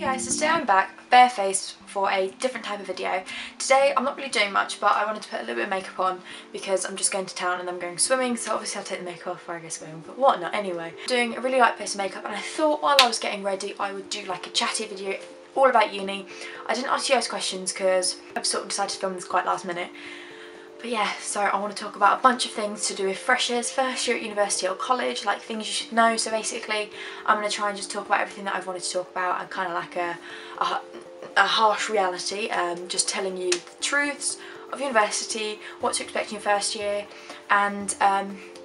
guys, so today I'm back barefaced for a different type of video. Today I'm not really doing much, but I wanted to put a little bit of makeup on because I'm just going to town and I'm going swimming, so obviously I'll take the makeup off before I go swimming, but whatnot anyway. Doing a really light base of makeup, and I thought while I was getting ready I would do like a chatty video all about uni. I didn't ask you guys questions because I've sort of decided to film this quite last minute. But yeah, so I want to talk about a bunch of things to do with freshers, first year at university or college, like things you should know. So basically I'm going to try and just talk about everything that I've wanted to talk about and kind of like a harsh reality, just telling you the truths of university, what to expect in your first year, and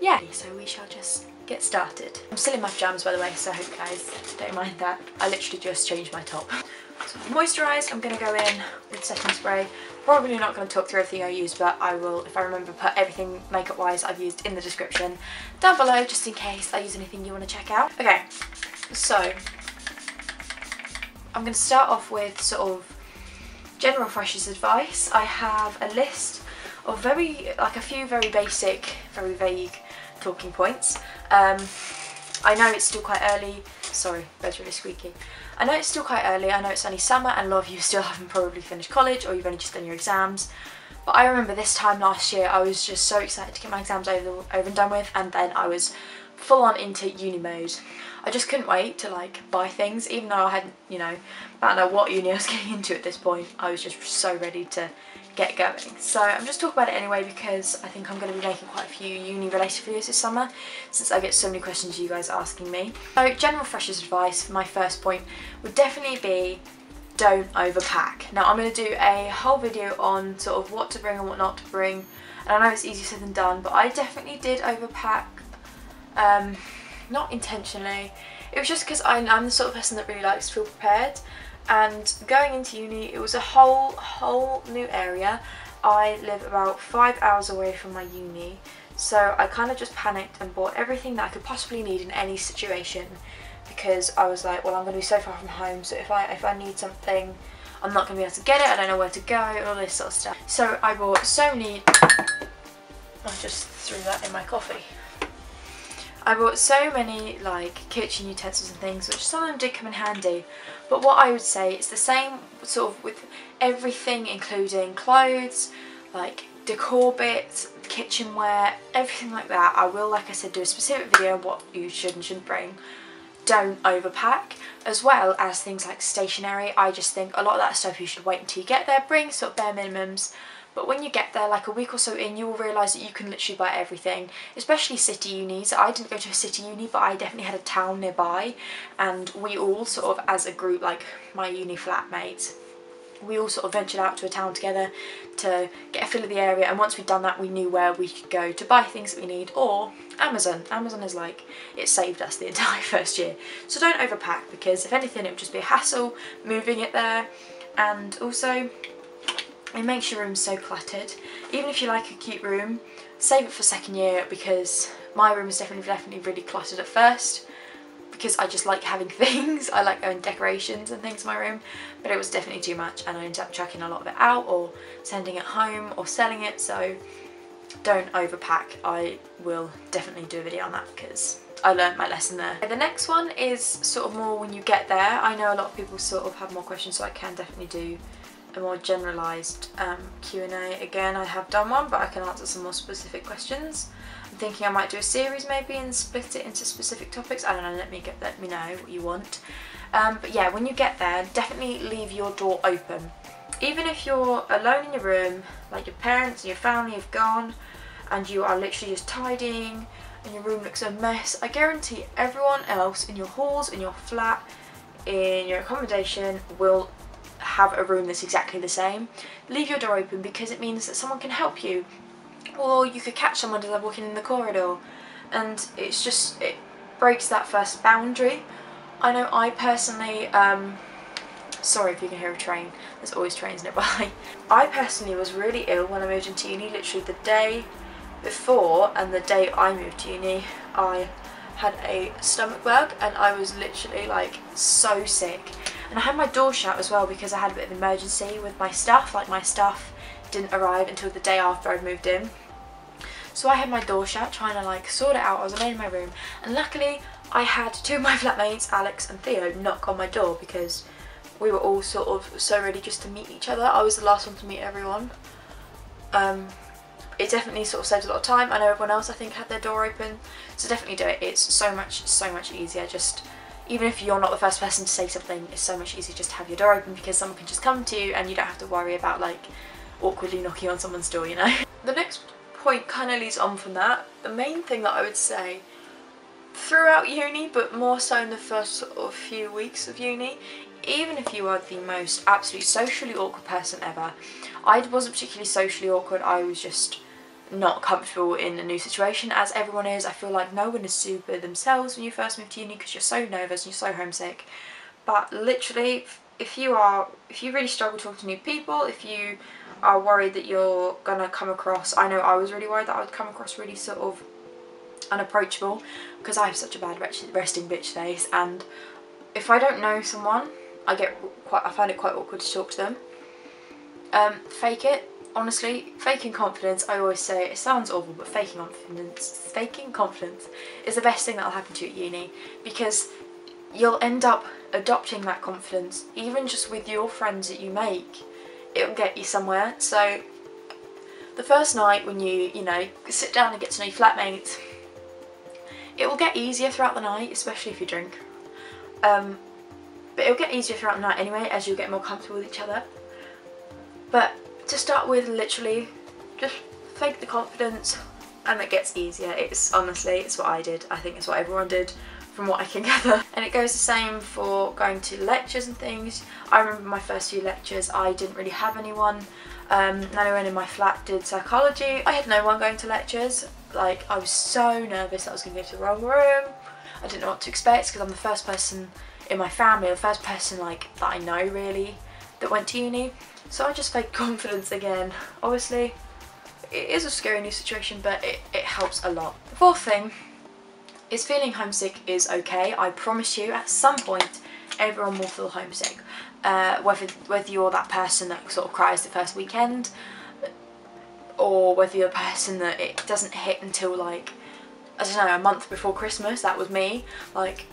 yeah, so we shall just get started. I'm still in my pyjamas by the way, so I hope you guys don't mind that. I literally just changed my top. So moisturised, I'm going to go in with setting spray. Probably not going to talk through everything I use, but I will, if I remember, put everything makeup wise I've used in the description down below, just in case I use anything you want to check out. Okay, so I'm going to start off with sort of general freshers advice. I have a list of a few very basic, very vague talking points. I know it's still quite early. Sorry, bed's really squeaky. I know it's still quite early, I know it's only summer and a lot of you still haven't probably finished college or you've only just done your exams. But I remember this time last year I was just so excited to get my exams over and done with, and then I was full on into uni mode. I just couldn't wait to like buy things, even though I hadn't, I don't know what uni I was getting into at this point. I was just so ready to get going. So I'm just talking about it anyway because I think I'm going to be making quite a few uni related videos this summer, since I get so many questions you guys asking me. So general freshers advice, my first point would definitely be don't overpack. Now I'm going to do a whole video on sort of what to bring and what not to bring, and I know it's easier said than done, but I definitely did overpack, not intentionally. It was just because I'm the sort of person that really likes to feel prepared. And going into uni, it was a whole new area. I live about 5 hours away from my uni, so I kind of just panicked and bought everything that I could possibly need in any situation, because I was like, well, I'm going to be so far from home, so if I need something, I'm not going to be able to get it, I don't know where to go, all this sort of stuff. So I bought so many, I just threw that in my coffee. I bought so many like kitchen utensils and things, which some of them did come in handy, but what I would say it's the same sort of with everything, including clothes, like decor bits, kitchenware, everything like that. I will, like I said, do a specific video on what you should and shouldn't bring. Don't overpack, as well as things like stationery. I just think a lot of that stuff you should wait until you get there. Bring sort of bare minimums. But when you get there, like a week or so in, you will realise that you can literally buy everything, especially city unis. I didn't go to a city uni, but I definitely had a town nearby, and we all sort of, as a group, like my uni flatmates, we all sort of ventured out to a town together to get a feel of the area, and once we'd done that we knew where we could go to buy things that we need, or Amazon. Amazon is like, it saved us the entire first year. So don't overpack, because if anything it would just be a hassle moving it there, and also it makes your room so cluttered. Even if you like a cute room, save it for second year, because my room is definitely really cluttered at first, because I just like having things. I like having decorations and things in my room, but it was definitely too much and I ended up chucking a lot of it out or sending it home or selling it. So don't overpack. I will definitely do a video on that because I learned my lesson there. The next one is sort of more when you get there. I know a lot of people sort of have more questions, so I can definitely do a more generalised Q&A. Again, I have done one, but I can answer some more specific questions. I'm thinking I might do a series maybe and split it into specific topics. I don't know, let me know what you want. But yeah, when you get there, definitely leave your door open. Even if you're alone in your room, like your parents and your family have gone, and you are literally just tidying and your room looks a mess, I guarantee everyone else in your halls, in your flat, in your accommodation will have a room that's exactly the same. Leave your door open, because it means that someone can help you, or you could catch someone as they're walking in the corridor, and it's just, it breaks that first boundary. I know I personally, sorry if you can hear a train, there's always trains nearby. I personally was really ill when I moved into uni. Literally the day before and the day I moved to uni, I had a stomach bug and I was literally like so sick. And I had my door shut as well because I had a bit of an emergency with my stuff. Like my stuff didn't arrive until the day after I'd moved in. So I had my door shut trying to like sort it out. I was alone in my room, and luckily I had two of my flatmates, Alex and Theo, knock on my door because we were all sort of so ready just to meet each other. I was the last one to meet everyone. It definitely sort of saved a lot of time. I know everyone else I think had their door open, so definitely do it. It's so much easier. Just even if you're not the first person to say something, it's so much easier just to have your door open, because someone can just come to you and you don't have to worry about like awkwardly knocking on someone's door, you know. The next point kind of leads on from that. The main thing that I would say throughout uni, but more so in the first sort of few weeks of uni, even if you are the most absolutely socially awkward person ever, I wasn't particularly socially awkward, I was just not comfortable in a new situation, as everyone is. I feel like no one is super themselves when you first move to uni because you're so nervous and you're so homesick. But literally, if you really struggle talking to new people, if you are worried that you're gonna come across, I know I was really worried that I would come across really sort of unapproachable, because I have such a bad resting bitch face, and if I don't know someone, I find it quite awkward to talk to them. Fake it. Honestly, faking confidence, I always say, it sounds awful, but faking confidence is the best thing that will happen to you at uni, because you'll end up adopting that confidence, even just with your friends that you make. It'll get you somewhere. So the first night when you know, sit down and get to know your flatmates, it will get easier throughout the night, especially if you drink. But it'll get easier throughout the night anyway, as you'll get more comfortable with each other. But to start with, literally, just fake the confidence and it gets easier. It's honestly, it's what I did. I think it's what everyone did from what I can gather. And it goes the same for going to lectures and things. I remember my first few lectures, I didn't really have anyone. No one in my flat did psychology. I had no one going to lectures. Like, I was so nervous that I was going to go to the wrong room. I didn't know what to expect, because I'm the first person in my family, the first person like that I know really that went to uni. So I just faked confidence again. Obviously, it is a scary new situation, but it helps a lot. The fourth thing is feeling homesick is okay. I promise you, at some point, everyone will feel homesick. Whether you're that person that sort of cries the first weekend, or whether you're a person that it doesn't hit until like, I don't know, a month before Christmas. That was me. Like,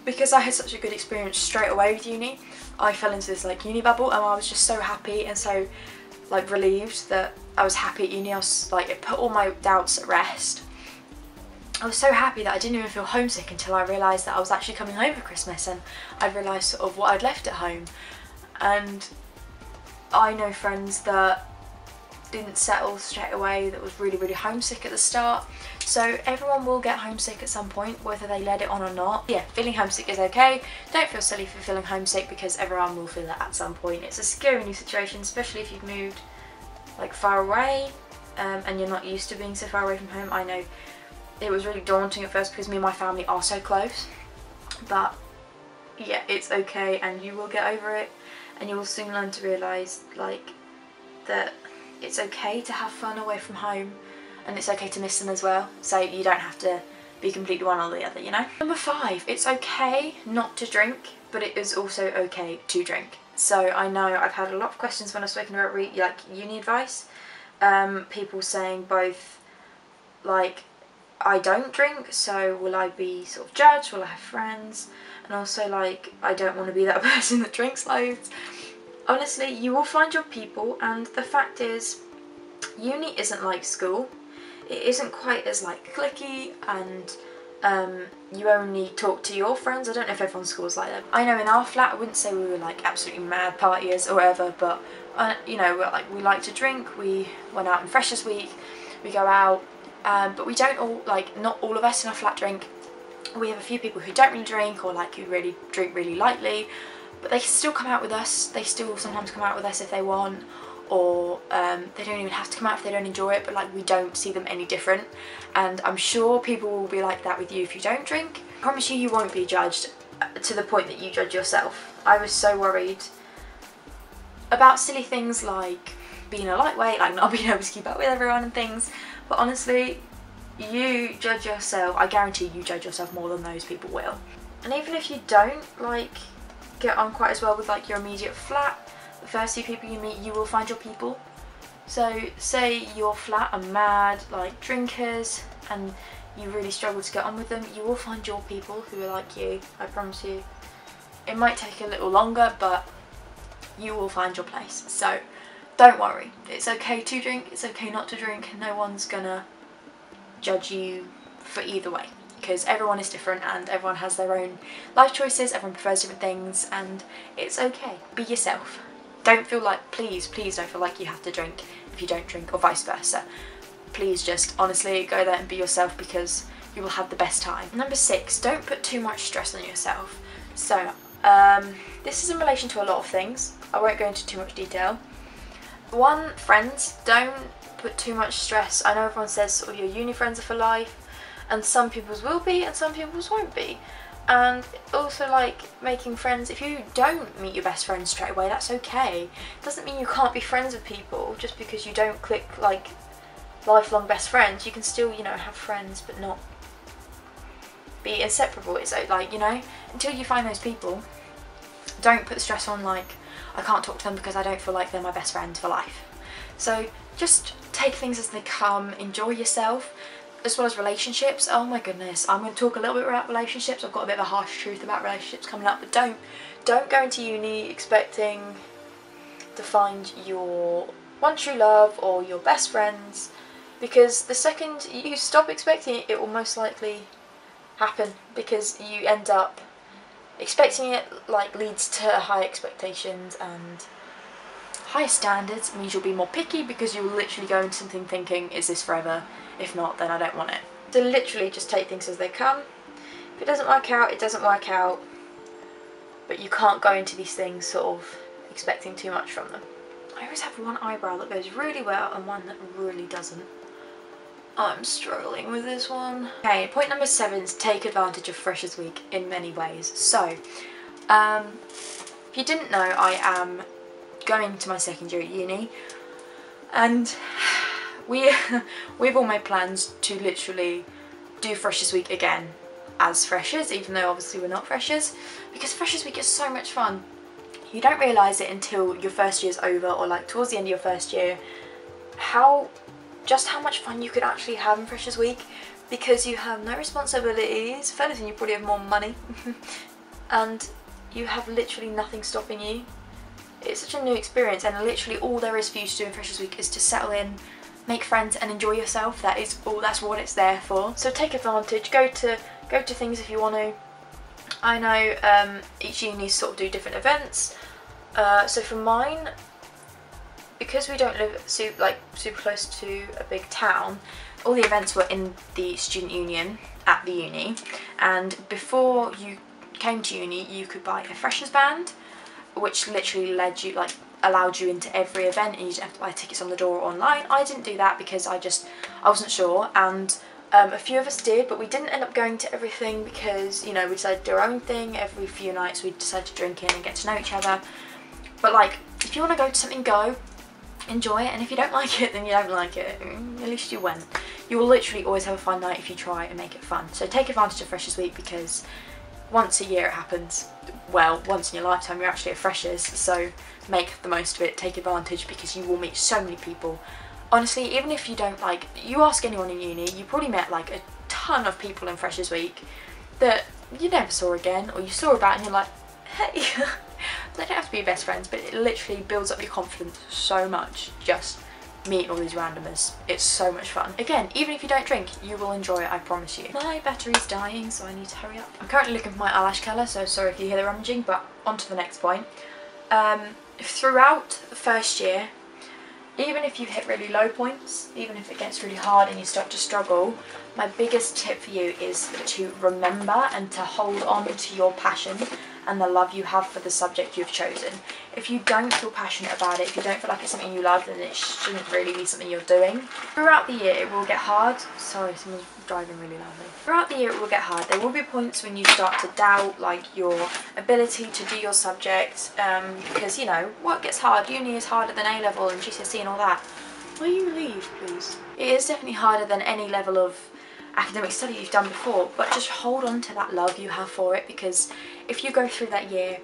because I had such a good experience straight away with uni, I fell into this like uni bubble, and I was just so happy and so like relieved that I was happy at uni. I was like, it put all my doubts at rest. I was so happy that I didn't even feel homesick until I realised that I was actually coming home for Christmas, and I realised sort of what I'd left at home. And I know friends that didn't settle straight away, that was really homesick at the start. So everyone will get homesick at some point, whether they let it on or not. Yeah, feeling homesick is okay. Don't feel silly for feeling homesick, because everyone will feel it at some point. It's a scary new situation, especially if you've moved like far away, and you're not used to being so far away from home. I know it was really daunting at first, because me and my family are so close, but yeah, it's okay, and you will get over it, and you will soon learn to realise like that it's okay to have fun away from home, and it's okay to miss them as well, so you don't have to be completely one or the other, you know. Number 5, it's okay not to drink, but it is also okay to drink. So I know I've had a lot of questions when I've spoken about like uni advice, people saying both like, I don't drink, so will I be sort of judged, will I have friends, and also like, I don't want to be that person that drinks loads. Honestly, you will find your people, and the fact is, uni isn't like school. It isn't quite as like cliquey, and you only talk to your friends. I don't know if everyone's school's like that. I know in our flat, I wouldn't say we were like absolutely mad partiers or whatever, but you know, we like to drink. We went out on Freshers Week, we go out, but we don't all, like, not all of us in our flat drink. We have a few people who don't really drink, or like who really drink really lightly, but they can still come out with us. They still sometimes come out with us if they want, or they don't even have to come out if they don't enjoy it, but like, we don't see them any different. And I'm sure people will be like that with you if you don't drink. I promise you, you won't be judged to the point that you judge yourself. I was so worried about silly things like being a lightweight, like not being able to keep up with everyone and things, but honestly, you judge yourself. I guarantee you judge yourself more than those people will. And even if you don't like get on quite as well with like your immediate flat, the first few people you meet, you will find your people. So say your flat are mad like drinkers, and you really struggle to get on with them, you will find your people who are like you. I promise you. It might take a little longer, but you will find your place. So don't worry, it's okay to drink, it's okay not to drink, no one's gonna judge you for either way, because everyone is different and everyone has their own life choices, everyone prefers different things, and it's okay. Be yourself. Don't feel like, please don't feel like you have to drink if you don't drink, or vice versa. Please just honestly go there and be yourself, because you will have the best time. Number 6, don't put too much stress on yourself. So this is in relation to a lot of things. I won't go into too much detail. 1, friends, don't put too much stress. I know everyone says sort of your uni friends are for life, and some people's will be and some people's won't be. And also, like, making friends, if you don't meet your best friend straight away, that's okay. It doesn't mean you can't be friends with people just because you don't click like lifelong best friends. You can still, you know, have friends but not be inseparable. It's like, you know, until you find those people, don't put the stress on like, I can't talk to them because I don't feel like they're my best friend for life. So just take things as they come, enjoy yourself, as well as relationships. Oh my goodness, I'm going to talk a little bit about relationships. I've got a bit of a harsh truth about relationships coming up, but don't go into uni expecting to find your one true love or your best friends, because the second you stop expecting it, it will most likely happen, because you end up expecting it. Like, leads to high expectations, and higher standards means you'll be more picky, because you will literally go into something thinking, is this forever? If not, then I don't want it. So literally just take things as they come. If it doesn't work out, it doesn't work out, but you can't go into these things sort of expecting too much from them. I always have one eyebrow that goes really well and one that really doesn't. I'm struggling with this one. Okay, point number 7 is take advantage of Freshers Week in many ways. So, if you didn't know, I am going to my second year at uni, and we've all made plans to literally do Freshers Week again as freshers, even though obviously we're not freshers, because Freshers Week is so much fun. You don't realise it until your first year's over, or like towards the end of your first year, just how much fun you could actually have in Freshers Week, because you have no responsibilities. If anything, you probably have more money and you have literally nothing stopping you. It's such a new experience, and literally all there is for you to do in Freshers Week is to settle in, make friends and enjoy yourself. That's what it's there for. So take advantage, go to things if you want to. I know each uni sort of do different events. So for mine, because we don't live super close to a big town, all the events were in the student union at the uni, and before you came to uni you could buy a freshers band, which literally allowed you into every event, and you didn't have to buy tickets on the door or online. I didn't do that because I wasn't sure, and a few of us did, but we didn't end up going to everything because, you know, we decided to do our own thing. Every few nights we decided to drink in and get to know each other. But like, if you want to go to something, go. Enjoy it, and if you don't like it, then you don't like it. At least you went. You will literally always have a fun night if you try and make it fun. So take advantage of Freshers Week, because once a year it happens. Well, once in your lifetime you're actually a freshers, so make the most of it, take advantage, because you will meet so many people. Honestly, even if you don't you ask anyone in uni, you probably met like a ton of people in Freshers Week that you never saw again, or you saw about and you're like, hey. They don't have to be your best friends, but it literally builds up your confidence so much, just meeting all these randomers. It's so much fun. Again, even if you don't drink, you will enjoy it, I promise you. My battery's dying, so I need to hurry up. I'm currently looking for my eyelash colour, so sorry if you hear the rummaging, but on to the next point. Throughout the first year, even if you hit really low points, even if it gets really hard and you start to struggle, my biggest tip for you is to remember and to hold on to your passion and the love you have for the subject you've chosen. If you don't feel passionate about it, if you don't feel like it's something you love, then it shouldn't really be something you're doing. Throughout the year it will get hard. Sorry, someone's driving really loudly. Throughout the year it will get hard. There will be points when you start to doubt your ability to do your subject, because, you know, what gets hard? Uni is harder than A-level and GCSE and all that. Will you leave, please? It is definitely harder than any level of academic study you've done before, but just hold on to that love you have for it, because if you go through that year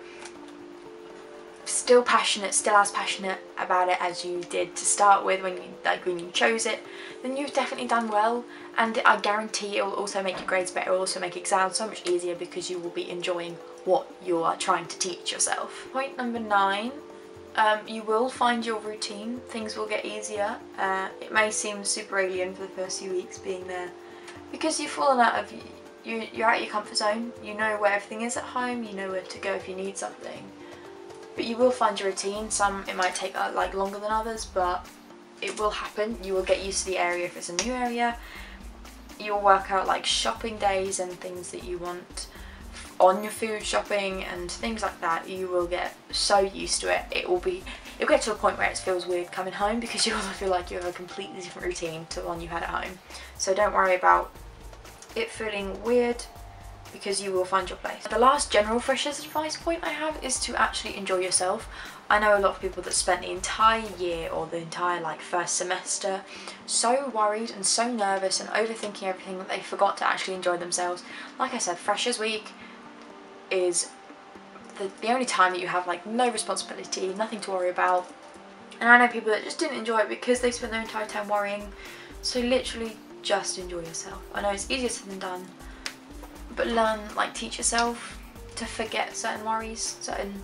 still as passionate about it as you did to start with when you chose it, then you've definitely done well, and I guarantee it will also make your grades better. It will also make exams so much easier, because you will be enjoying what you are trying to teach yourself. Point number 9 You will find your routine, things will get easier. It may seem super alien for the first few weeks being there, because you've fallen out of, you're out of your comfort zone, you know where everything is at home, you know where to go if you need something. But you will find your routine. Some, it might take like longer than others, but it will happen. You will get used to the area if it's a new area. You'll work out like shopping days and things that you want on your food shopping and things like that. You will get so used to it. It'll get to a point where it feels weird coming home, because you will feel like you have a completely different routine to the one you had at home. So don't worry about it feeling weird, because you will find your place. The last general freshers advice point I have is to actually enjoy yourself. I know a lot of people that spent the entire year or the entire like first semester so worried and so nervous and overthinking everything that they forgot to actually enjoy themselves. Like I said, freshers week is the only time that you have like no responsibility, nothing to worry about. And I know people that just didn't enjoy it because they spent their entire time worrying. So literally just enjoy yourself. I know it's easier said than done, but learn, like teach yourself to forget certain worries, certain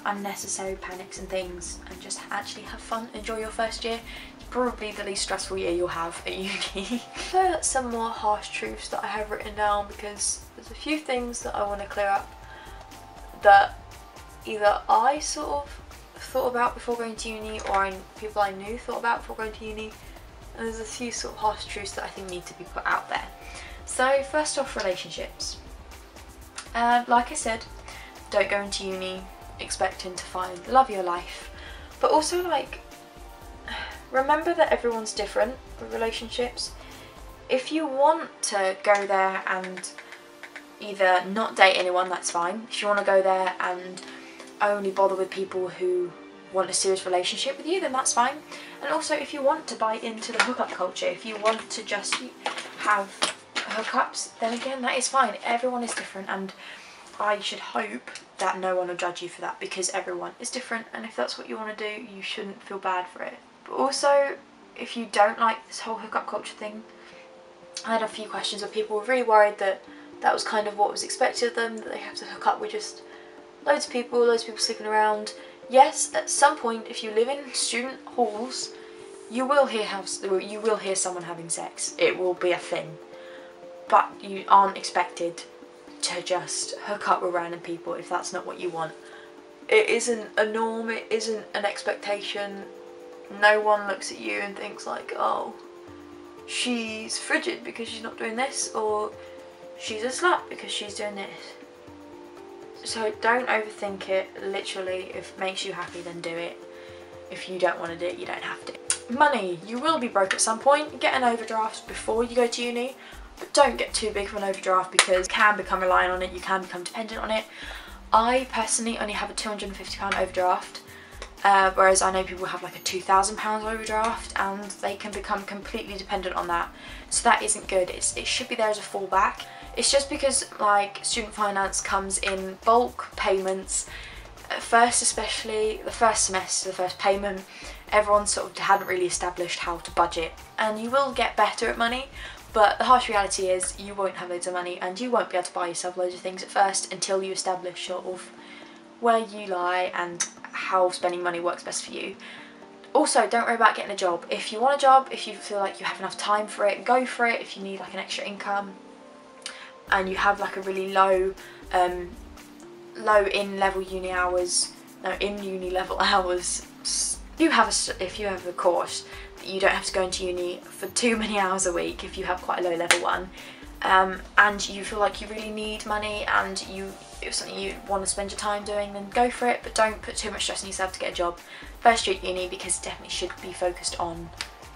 unnecessary panics and things, and just actually have fun. Enjoy your first year. It's probably the least stressful year you'll have at uni. So some more harsh truths that I have written down, because there's a few things that I want to clear up that either I sort of thought about before going to uni, or people I knew thought about before going to uni, and there's a few sort of harsh truths that I think need to be put out there. So first off, relationships. Like I said, don't go into uni expecting to find the love of your life, but also like remember that everyone's different with relationships. If you want to go there and either not date anyone, that's fine. If you want to go there and only bother with people who want a serious relationship with you, then that's fine. And also, if you want to buy into the hookup culture, if you want to just have hookups, then again, that is fine. Everyone is different, and I should hope that no one will judge you for that, because everyone is different, and if that's what you want to do, you shouldn't feel bad for it. But also, if you don't like this whole hookup culture thing, I had a few questions where people were really worried that that was kind of what was expected of them, that they have to hook up with just loads of people sleeping around. Yes, at some point, if you live in student halls, you will hear someone having sex. It will be a thing. But you aren't expected to just hook up with random people if that's not what you want. It isn't a norm, it isn't an expectation. No one looks at you and thinks like, oh, she's frigid because she's not doing this, or she's a slut because she's doing this. So don't overthink it. Literally, if it makes you happy, then do it. If you don't want to do it, you don't have to. Money. You will be broke at some point. Get an overdraft before you go to uni, but don't get too big of an overdraft, because you can become reliant on it, you can become dependent on it. I personally only have a £250 overdraft, whereas I know people have like a £2,000 overdraft, and they can become completely dependent on that. So that isn't good. It should be there as a fallback. It's just because like student finance comes in bulk payments. At first, especially the first semester, the first payment, everyone sort of hadn't really established how to budget, and you will get better at money, but the harsh reality is you won't have loads of money, and you won't be able to buy yourself loads of things at first until you establish sort of where you lie and how spending money works best for you. Also, don't worry about getting a job. If you want a job, if you feel like you have enough time for it, go for it. If you need like an extra income and you have like a really low in uni level hours, if you have a course that you don't have to go into uni for too many hours a week, if you have quite a low level one, and you feel like you really need money and it's something you want to spend your time doing, then go for it, but don't put too much stress on yourself to get a job first year at uni, because it definitely should be focused on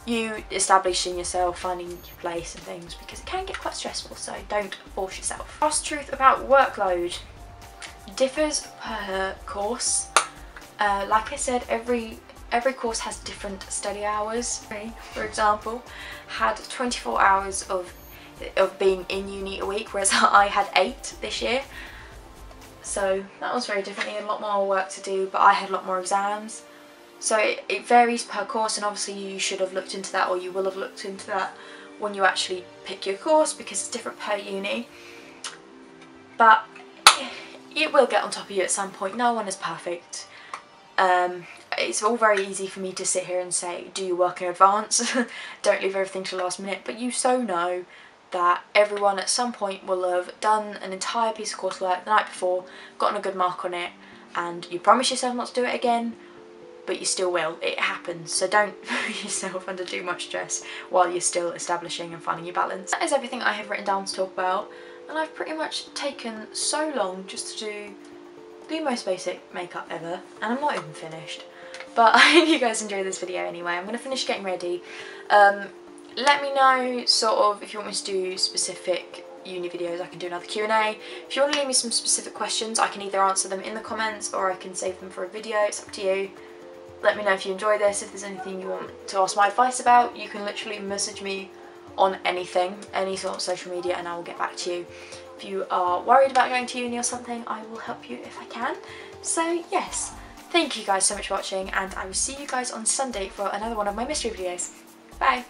you establishing yourself, finding your place and things, because it can get quite stressful, so don't force yourself. Last truth about workload. Differs per course. Like I said, every course has different study hours. For example, had 24 hours of being in uni a week, whereas I had 8 this year. So that was very different. He had a lot more work to do, but I had a lot more exams. So it varies per course, and obviously you should have looked into that, or you will have looked into that when you actually pick your course, because it's different per uni. But it will get on top of you at some point. No one is perfect. it's all very easy for me to sit here and say, do your work in advance, don't leave everything to the last minute, but you so know that everyone at some point will have done an entire piece of coursework the night before, gotten a good mark on it, and you promise yourself not to do it again, but you still will. It happens, so don't put yourself under too much stress while you're still establishing and finding your balance. That is everything I have written down to talk about, and I've pretty much taken so long just to do the most basic makeup ever, and I'm not even finished. But I hope you guys enjoyed this video anyway. I'm going to finish getting ready. Let me know sort of if you want me to do specific uni videos. I can do another Q&A. If you want to leave me some specific questions, I can either answer them in the comments or I can save them for a video. It's up to you. Let me know if you enjoy this. If there's anything you want to ask my advice about, you can literally message me on anything, any sort of social media, and I will get back to you. If you are worried about going to uni or something, I will help you if I can. So yes, thank you guys so much for watching, and I will see you guys on Sunday for another one of my mystery videos. Bye!